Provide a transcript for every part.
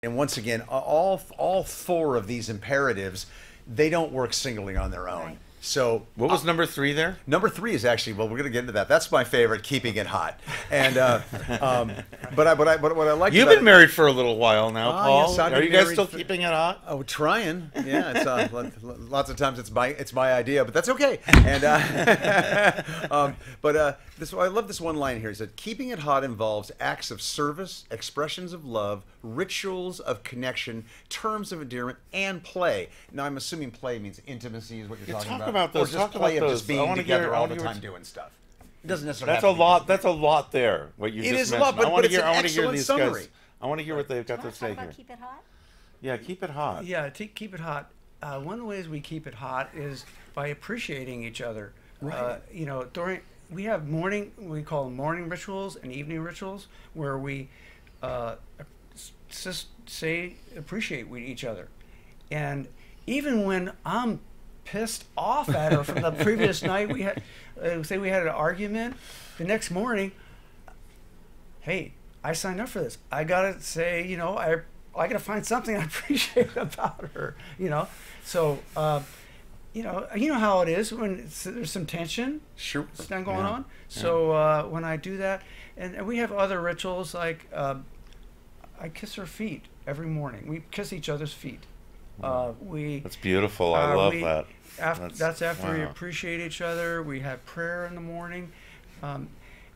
And once again, all four of these imperatives, they don't work singly on their own. Right. So What was number 3 there? number 3 is actually, well, we're going to get into that. That's my favorite, keeping it hot. And but what I like You've about been married for a little while now, Ah, Paul. yes, I've Are been you guys married still for- keeping it hot? Oh, trying. Yeah, it's lots of times it's my idea, but that's okay. And this I love this one line here. It said, "Keeping it hot involves acts of service, expressions of love, rituals of connection, terms of endearment, and play." Now, I'm assuming play means intimacy is what you're talking talk about, about those, or just talk play about of just those. I being wanna together hear- I all wanna the hear time what- doing stuff. It doesn't necessarily. That's have a to be lot. intimate. That's a lot there. What you It just is a mentioned. lot, but- I want but to it's hear. an I want to hear excellent these summary. guys. I want to hear what they've got Want to to talk say about here. keep it hot? Yeah, keep it hot. Yeah, keep it hot. One of the ways we keep it hot is by appreciating each other. Right. We have we call them morning rituals and evening rituals, where we just appreciate each other. And even when I'm pissed off at her from the previous night, we had, say we had an argument, the next morning, hey, I signed up for this. I gotta say, I gotta find something I appreciate about her, So, you know how it is when there's some tension. Sure. Going Yeah. on. So when I do that, and we have other rituals like I kiss her feet every morning. We kiss each other's feet. That's beautiful. I love that. That's after we wow. appreciate each other. We have prayer in the morning.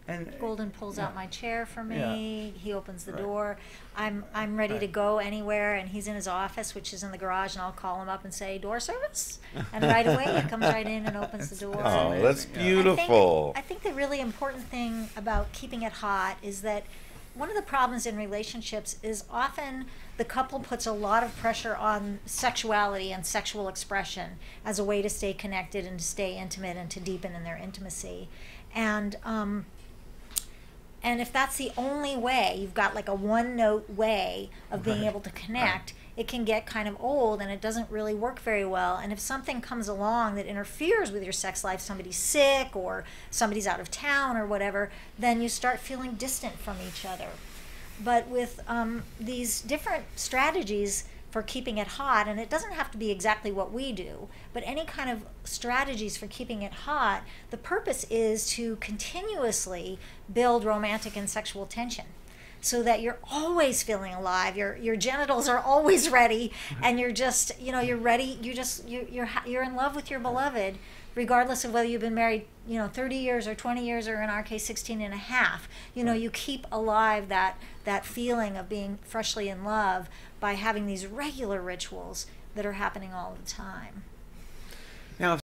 And Golden pulls out my chair for me. Yeah. He opens the Right. door. I'm ready to Right. go anywhere, and he's in his office, which is in the garage, and I'll call him up and say, "Door service," and right away he comes right in and opens the door. Oh, amazing, that's yeah. beautiful. I think the really important thing about keeping it hot is that one of the problems in relationships is often the couple puts a lot of pressure on sexuality and sexual expression as a way to stay connected and to stay intimate and to deepen in their intimacy. And if that's the only way, you've got like a one-note way of being Right. able to connect, it can get kind of old and it doesn't really work very well. And if something comes along that interferes with your sex life, somebody's sick or somebody's out of town or whatever, then you start feeling distant from each other. But with these different strategies for keeping it hot, and it doesn't have to be exactly what we do, but any kind of strategies for keeping it hot, the purpose is to continuously build romantic and sexual tension so that you're always feeling alive, your genitals are always ready, and you're just, you're ready, you're in love with your beloved, regardless of whether you've been married 30 years or 20 years, or in our case 16 and a half. You keep alive that feeling of being freshly in love by having these regular rituals that are happening all the time. Now,